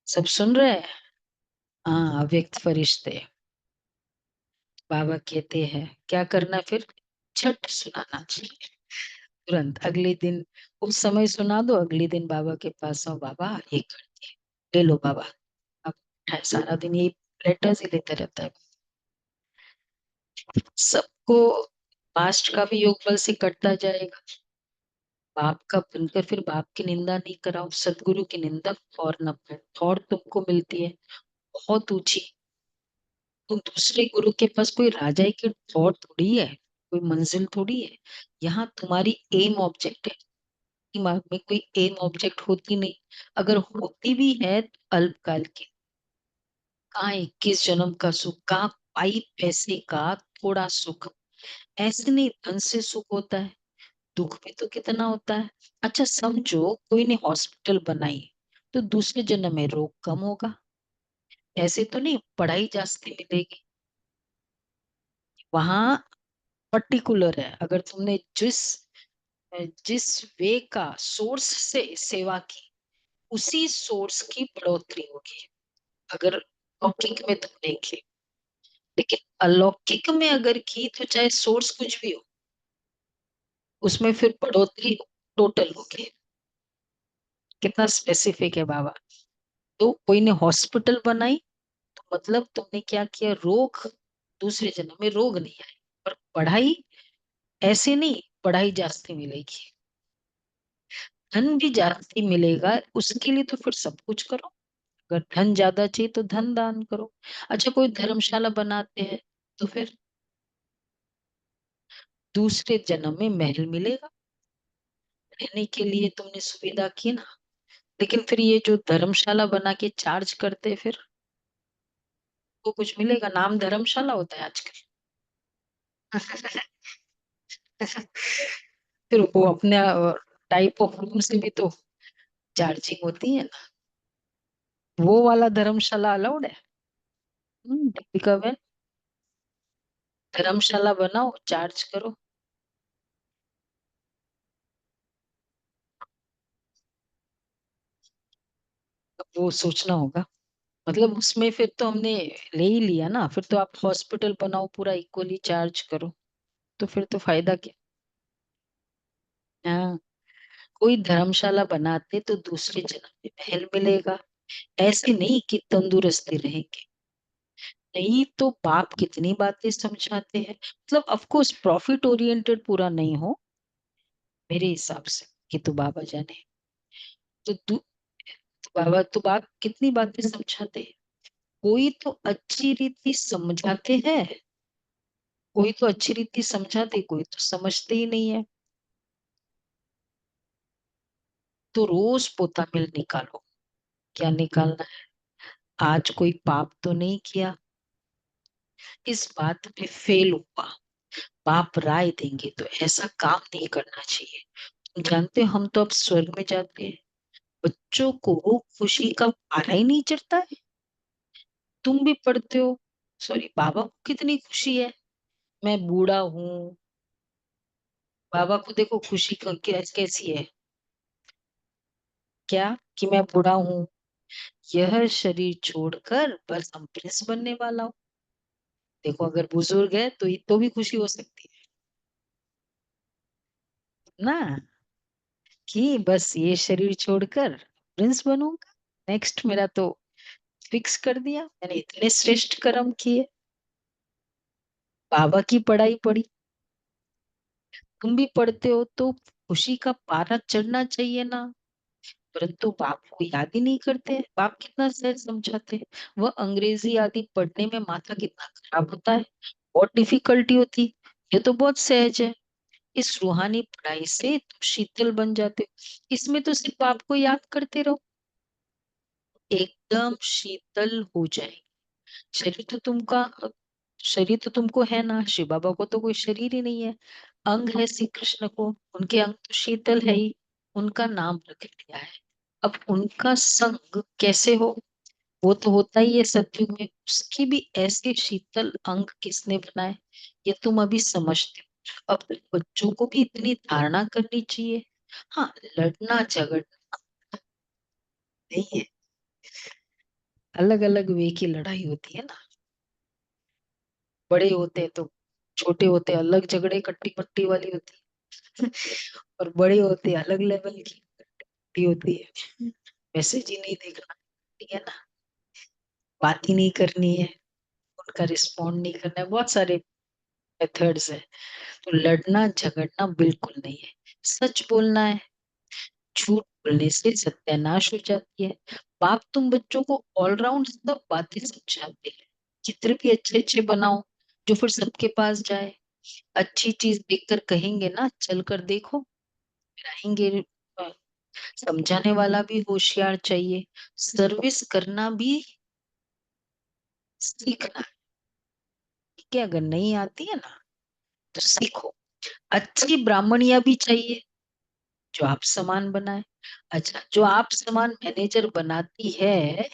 सब सुन रहे हैं? हाँ, अव्यक्त फरिश्ते। बाबा कहते हैं क्या करना फिर? झट सुनाना चाहिए, तुरंत अगले दिन। उस समय सुना दो, अगले दिन बाबा के पास आओ, बाबा ये कर दिए, ले लो बाबा। अब सारा दिन ये लेटर्स ही लेते रहता है। सबको पास्ट का भी योग बल से कटता जाएगा। बाप का बनकर फिर बाप की निंदा नहीं कराओ, सदगुरु की निंदा और न और तुमको मिलती है बहुत ऊंची। तुम दूसरे गुरु के पास कोई राजा की और थोड़ी है, कोई मंजिल थोड़ी है। यहाँ तुम्हारी एम ऑब्जेक्ट है। दिमाग में कोई एम ऑब्जेक्ट होती नहीं, अगर होती भी है तो अल्पकाल की। कहाँ 21 जन्म का सुख, कहाँ पाई पैसे का थोड़ा सुख। ऐसे नहीं धन से सुख होता है, दुख भी तो कितना होता है। अच्छा समझो कोई ने हॉस्पिटल बनाई, तो दूसरे जन्म में रोग कम होगा। ऐसे तो नहीं पढ़ाई जास्ती मिलेगी, वहां पर्टिकुलर है। अगर तुमने जिस जिस वे का सोर्स से सेवा की, उसी सोर्स की बढ़ोतरी होगी। अगर लौकिक में तुमने की, लेकिन अलौकिक में अगर की तो चाहे सोर्स कुछ भी हो, उसमें फिर बढ़ोतरी टोटल होगी। कितना स्पेसिफिक है बाबा। तो कोई ने हॉस्पिटल बनाई, तो मतलब तुमने क्या किया, रोग दूसरे जन्म में रोग नहीं आए। पर पढ़ाई ऐसे नहीं, पढ़ाई जास्ती मिलेगी, धन भी जास्ती मिलेगा, उसके लिए तो फिर सब कुछ करो। अगर धन ज्यादा चाहिए तो धन दान करो। अच्छा कोई धर्मशाला बनाते हैं, तो फिर दूसरे जन्म में महल मिलेगा, रहने के लिए तुमने सुविधा की ना। लेकिन फिर ये जो धर्मशाला बना के चार्ज करते, फिर वो कुछ मिलेगा? नाम धर्मशाला होता है आजकल। फिर वो अपने टाइप ऑफ रूम से भी तो चार्जिंग होती है ना। वो वाला धर्मशाला अलाउड है? दीपिका बहन, धर्मशाला बनाओ, चार्ज करो। अब वो सोचना होगा। मतलब उसमें फिर तो हमने ले ही लिया ना, फिर तो आप हॉस्पिटल बनाओ, पूरा इक्वली चार्ज करो, तो फिर तो फायदा क्या। हाँ, कोई धर्मशाला बनाते तो दूसरे जन्म में महल मिलेगा। ऐसे नहीं कि तंदुरुस्ती रहेंगे। नहीं तो बाप कितनी बातें समझाते हैं, मतलब ऑफ कोर्स प्रॉफिट ओरिएंटेड पूरा नहीं हो मेरे हिसाब से, कि तो बाबा जाने। तो बाबा तो बाप कितनी बातें समझाते हैं। कोई तो अच्छी रीति समझाते हैं, कोई तो अच्छी रीति समझाते, कोई तो समझते ही नहीं है। तो रोज पोता मिल निकालो। क्या निकालना है? आज कोई पाप तो नहीं किया, इस बात में फेल हुआ, बाप राय देंगे तो ऐसा काम नहीं करना चाहिए। तुम जानते हो हम तो अब स्वर्ग में जाते हैं, बच्चों को खुशी का पारा ही नहीं चढ़ता है। तुम भी पढ़ते हो, सॉरी बाबा को कितनी खुशी है, मैं बूढ़ा हूँ। बाबा को देखो खुशी कैसी है, क्या, कि मैं बूढ़ा हूँ, यह शरीर छोड़कर बस हम प्रिंस बनने वाला हूँ। देखो अगर बुजुर्ग है तो भी खुशी हो सकती है ना, कि बस ये शरीर छोड़कर प्रिंस बनूंगा, नेक्स्ट मेरा तो फिक्स कर दिया, मैंने इतने श्रेष्ठ कर्म किए। बाबा की पढ़ाई पढ़ी, तुम भी पढ़ते हो, तो खुशी का पारा चढ़ना चाहिए ना। परंतु बाप को याद ही नहीं करते। बाप कितना सहज समझाते हैं। वह अंग्रेजी आदि पढ़ने में माथा कितना खराब होता है, बहुत डिफिकल्टी होती, ये तो बहुत सहज है। इस रूहानी पढ़ाई से तुम शीतल बन जाते हो। इसमें तो सिर्फ बाप को याद करते रहो, एकदम शीतल हो जाएगी। शरीर तो शरीर तो तुमको है ना, शिव बाबा को तो कोई शरीर ही नहीं है। अंग है श्री कृष्ण को, उनके अंग तो शीतल है ही, उनका नाम रख लिया है। अब उनका संग कैसे हो, वो तो होता ही है सतयुग में, उसकी भी ऐसे शीतल अंग किसने बनाए, ये तुम अभी समझते हो। अब बच्चों को भी इतनी धारणा करनी चाहिए। हाँ, लड़ना झगड़ना नहीं है, अलग अलग वे की लड़ाई होती है ना। बड़े होते हैं तो, छोटे होते अलग झगड़े कट्टी पट्टी वाली होती है और बड़े होते अलग लेवल की होती है। मैसेज ही नहीं देखना, ठीक है ना, बात ही नहीं करनी है, उनका रिस्पॉन्ड नहीं करना है, बहुत सारे मेथड्स है। तो लड़ना झगड़ना बिल्कुल नहीं है, सच बोलना है। झूठ बोलने से सत्यानाश हो जाती है। बाप तुम बच्चों को ऑलराउंड सब बातें समझाते हैं। चित्र भी अच्छे अच्छे बनाओ जो फिर सबके पास जाए। अच्छी चीज देखकर कहेंगे ना, चल कर देखो, फिर आएंगे। अ, समझाने वाला भी होशियार चाहिए। सर्विस करना भी सीखना है, ठीक है? अगर नहीं आती है ना तो सीखो। अच्छी ब्राह्मणिया भी चाहिए जो आप समान बनाए। अच्छा, जो आप समान मैनेजर बनाती है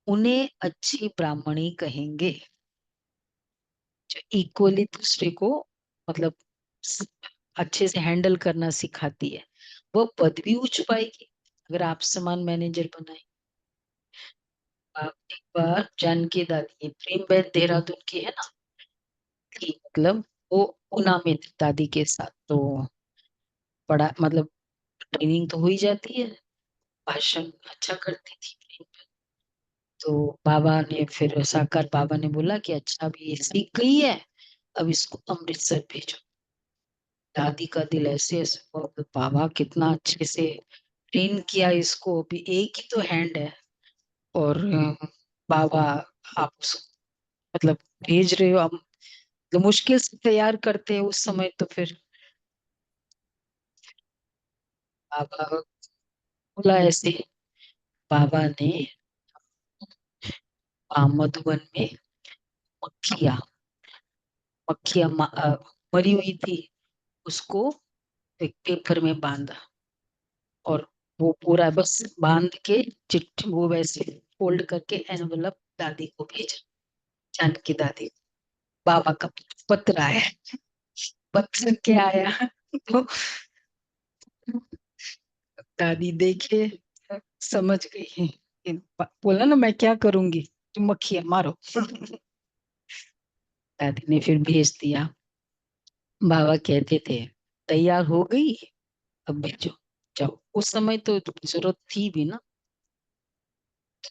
उन्हें अच्छी ब्राह्मणी कहेंगे, जो इक्वली दूसरे को मतलब स- अच्छे से हैंडल करना सिखाती है, वो पद भी उठ पाएगी अगर आप समान मैनेजर बनाए। आप एक बार जानकी दादी, प्रेम बहन देहरादून की है ना, थी मतलब, वो पूना में थी दादी के साथ, तो बड़ा मतलब ट्रेनिंग तो हो ही जाती है, भाषण अच्छा करती थी प्रेम बहन। तो बाबा ने फिर साकार बाबा ने बोला कि अच्छा अभी ये सीख गई है, अब इसको अमृतसर भेजो। दादी का दिल ऐसे ऐसे हुआ, तो बाबा कितना अच्छे से ट्रेन किया इसको, अभी एक ही तो हैंड है और बाबा आप उसको मतलब भेज रहे हो, अब तो मुश्किल से तैयार करते हैं उस समय, तो फिर बाबा बोला ऐसे। बाबा ने मधुबन में मक्खिया मक्खिया मरी हुई थी, उसको एक पेपर में बांधा और वो पूरा बस बांध के चिट्ठी वो वैसे फोल्ड करके एनवलप दादी को भेजा, जानकी दादी को। बाबा का पत्र आया, पत्र क्या आया तो दादी देखे, समझ गई, बोला ना मैं क्या करूंगी, तुम मक्खियां मारो दादी ने फिर भेज दिया। बाबा कहते थे तैयार हो गई, अब भेजो, जाओ। उस समय तो जरूरत थी भी ना।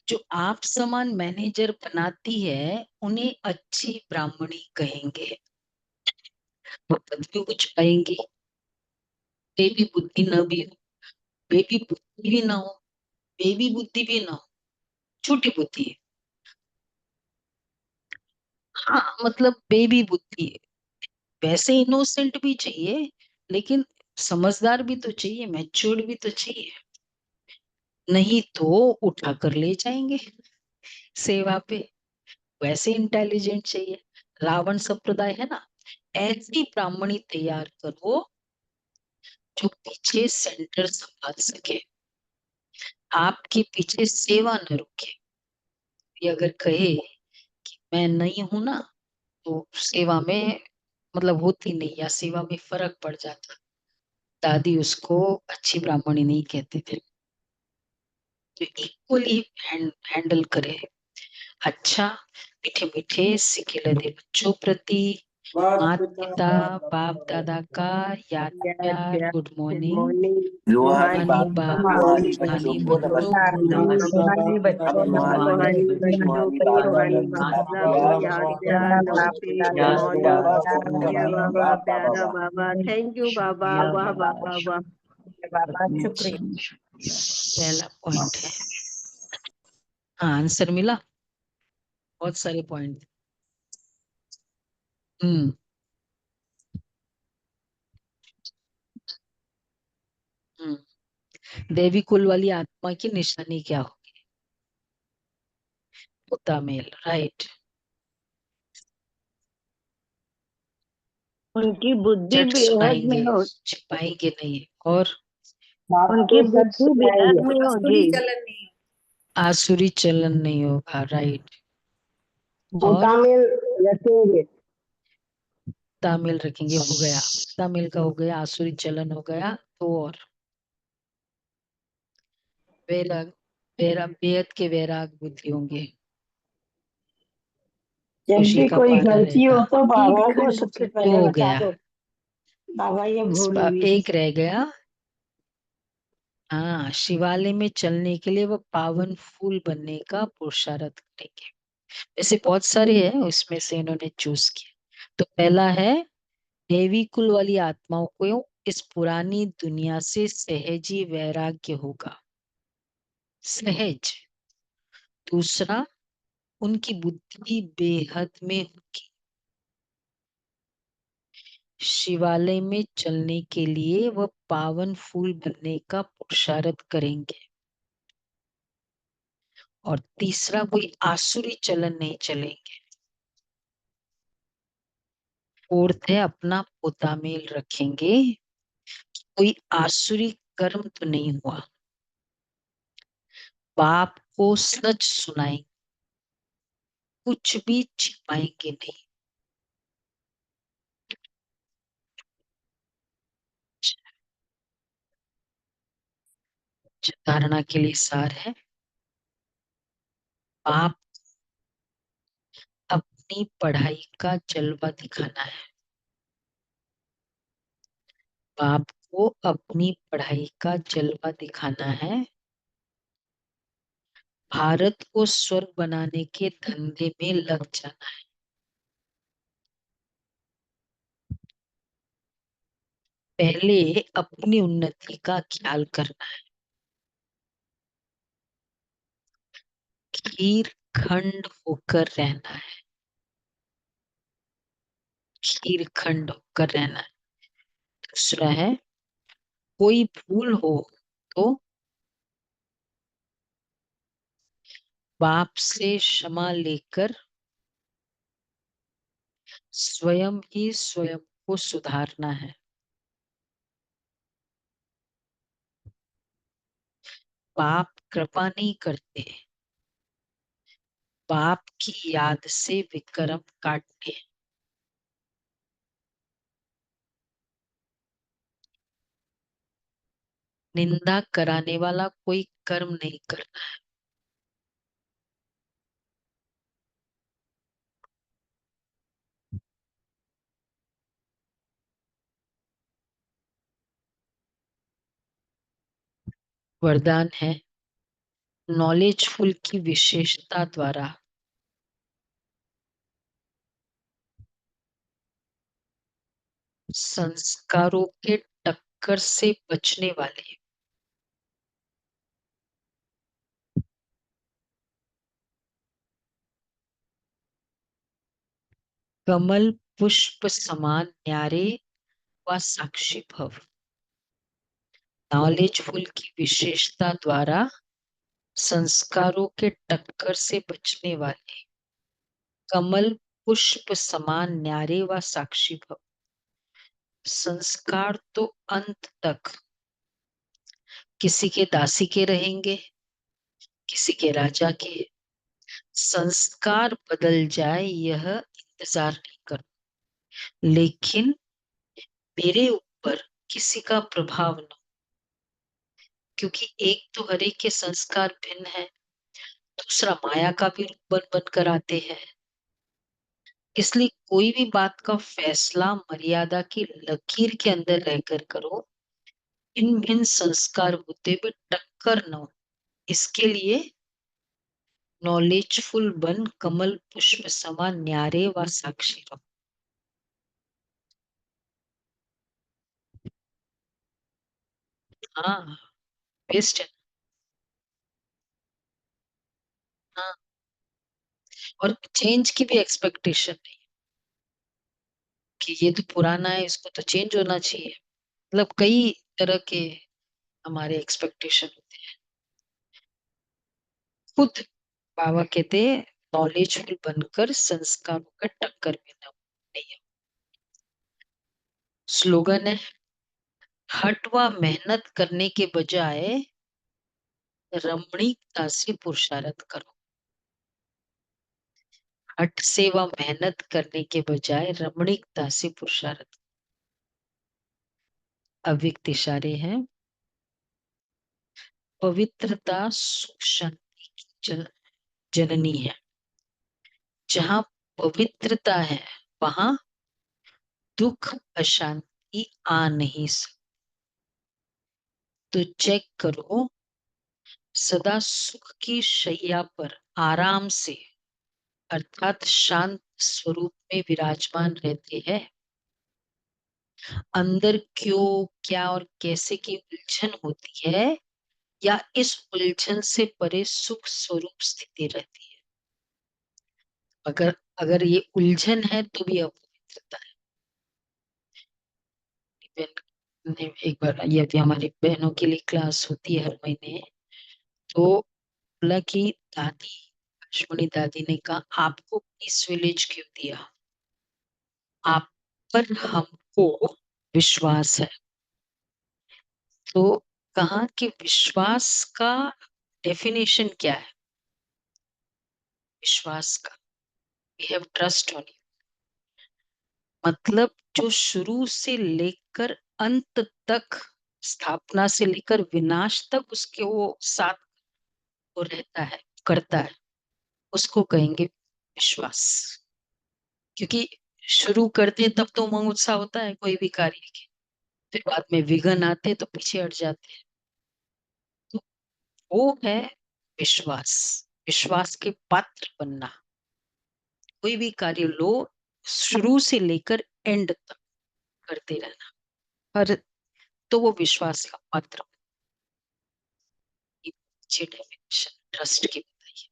जो आप समान मैनेजर बनाती है उन्हें अच्छी ब्राह्मणी कहेंगे, वो पद भी कुछ पाएंगी। बेबी बुद्धि न भी हो, बेबी बुद्धि भी ना हो, बेबी बुद्धि भी ना हो, छोटी बुद्धि है। हाँ मतलब बेबी बुद्धि है, वैसे इनोसेंट भी चाहिए, लेकिन समझदार भी तो चाहिए, मैच्योर्ड भी तो चाहिए, नहीं तो उठा कर ले जाएंगे सेवा पे। वैसे इंटेलिजेंट चाहिए। रावण संप्रदाय है ना, ऐसी ब्राह्मणी तैयार करो जो पीछे सेंटर संभाल सके, आपके पीछे सेवा न रुके। ये अगर कहे कि मैं नहीं हूं ना, तो सेवा में मतलब होती नहीं, या सेवा में फर्क पड़ जाता। दादी उसको अच्छी ब्राह्मणी नहीं कहते थे, जो इक्वली हैंडल करे। अच्छा, मीठे मीठे सिके लदे बच्चों प्रति माता पिता बाप दादा का याद प्यार, गुड गुड मॉर्निंग। मॉर्निंग। रूहानी रूहानी बाप बाप रूहानी बच्चों रूहानी को बच्चों नमस्कार। को नमस्कार। रूहानी बच्चों को रूहानी रूहानी नमस्ते। बच्चों बच्चों रूहानी को बाप रूहानी दादा बाप का दादा प्यार याद प्यार प्यार नमस्ते। नमस्ते, बाप गुड याद दादा मॉर्निंग। बाबा शुक्रिया शुक्रिया मॉर्निंग। बाबा, बाबा प्यारा बाबा बाबा, थैंक यू बाबा, शुक्रिया वाह बाबा, वाह वाह वाह। शुक्रिया बाबा, शुक्रिया। पहला पॉइंट है। हाँ, आंसर मिला। बहुत सारे पॉइंट। हम्म। देवी कुल वाली आत्मा की निशानी क्या होगी? कुत्ता मेल, राइट। उनकी बुद्धि झट बेहद में सुनाएंगे, हो, छिपाएंगे नहीं। और उनकी आपको सच बुद्धि बेहद सुनाएंगे। में होगी। चलन नहीं है। आसुरी चलन नहीं होगा, राइट। और तामिल रखेंगे। तामिल रखेंगे, हो गया। तामिल का हो गया, आसुरी चलन हो गया। तो और वैराग, बेहद के वैराग बुद्धि होंगे। जब खुशी भी का कोई पाना गलती हो रहेगा। तो हीर बाबा को खंड सबसे से पहले हो बता गया। दो, बाबा ये भूल हुई। एक रह गया। हाँ, शिवालय में चलने के लिए वो पावन फूल बनने का पुरुषार्थ करेंगे। ऐसे बहुत सारे हैं, उसमें से इन्होंने चूज किया। तो पहला है, देवी कुल वाली आत्माओं को इस पुरानी दुनिया से सहजी वैराग्य होगा। सहज। दूसरा, उनकी बुद्धि बेहद में होगी। शिवालय में चलने के लिए वह पावन फूल बनने का पुरुषार्थ करेंगे। और तीसरा, कोई आसुरी चलन नहीं चलेंगे। फोर्थ है, अपना पोतामेल रखेंगे। कोई आसुरी कर्म तो नहीं हुआ। बाप को सच सुनाएंगे, कुछ भी छिपाएंगे नहीं। धारणा के लिए सार है, बाप अपनी पढ़ाई का जलवा दिखाना है। बाप को अपनी पढ़ाई का जलवा दिखाना है। भारत को स्वर्ग बनाने के धंधे में लग जाना है। पहले अपनी उन्नति का ख्याल करना है। खीर खंड होकर रहना है। खीर खंड होकर रहना है। दूसरा है, कोई भूल हो तो बाप से क्षमा लेकर स्वयं ही स्वयं को सुधारना है। बाप कृपा नहीं करते, बाप की याद से विक्रम काटते। निंदा कराने वाला कोई कर्म नहीं करना। वरदान है, नॉलेजफुल की विशेषता द्वारा संस्कारों के टक्कर से बचने वाले कमल पुष्प समान न्यारे व साक्षी भव। नॉलेजफुल की विशेषता द्वारा संस्कारों के टक्कर से बचने वाले कमल पुष्प समान न्यारे व साक्षी भव। संस्कार तो अंत तक किसी के दासी के रहेंगे, किसी के राजा के। संस्कार बदल जाए यह इंतजार नहीं कर, लेकिन मेरे ऊपर किसी का प्रभाव न, क्योंकि एक तो हर एक के संस्कार भिन्न है, दूसरा माया का भी रूप बन बन कर आते हैं। इसलिए कोई भी बात का फैसला मर्यादा की लकीर के अंदर रहकर करो। इन भिन्न संस्कार होते हुए टक्कर न हो, इसके लिए नॉलेजफुल बन कमल पुष्प समान न्यारे व साक्षी रहो। हाँ, वेस्ट है। हाँ, और चेंज की भी एक्सपेक्टेशन नहीं कि ये तो पुराना है, इसको तो चेंज होना चाहिए। मतलब कई तरह के हमारे एक्सपेक्टेशन होते हैं। खुद बाबा कहते हैं नॉलेजफुल बनकर संस्कारों का टक्कर में न नहीं है। स्लोगन है, हट व मेहनत करने के बजाय रमणीकता से पुरुषार्थ करो। हट से व मेहनत करने के बजाय रमणीकता से पुरुषार्थ। अव्यक्त इशारे हैं, पवित्रता सुख शांति की जननी है। जहाँ पवित्रता है वहां दुख अशांति आ नहीं सकती। तो चेक करो, सदा सुख की शैया पर आराम से अर्थात शांत स्वरूप में विराजमान रहते हैं। अंदर क्यों, क्या और कैसे की उलझन होती है, या इस उलझन से परे सुख स्वरूप स्थिति रहती है। अगर अगर ये उलझन है तो भी अपवित्रता है। बहन ने एक बार, ये भी हमारी बहनों के लिए क्लास होती है हर महीने, तो बोला कि दादी, अश्विनी दादी ने कहा आपको पीस विलेज क्यों दिया, आप पर हमको विश्वास है। तो कहा कि विश्वास का डेफिनेशन क्या है? विश्वास का, we have trust on you, मतलब जो शुरू से लेकर अंत तक, स्थापना से लेकर विनाश तक उसके वो साथ वो रहता है, करता है, उसको कहेंगे विश्वास। क्योंकि शुरू करते हैं तब तो उमंग उत्साह होता है कोई भी कार्य के, फिर बाद में विघ्न आते हैं तो पीछे हट जाते हैं। तो वो है विश्वास, विश्वास के पात्र बनना। कोई भी कार्य लो, शुरू से लेकर एंड तक करते रहना, हर, तो वो विश्वास का पात्र। अच्छी डेफिनेशन ट्रस्ट की बताइए।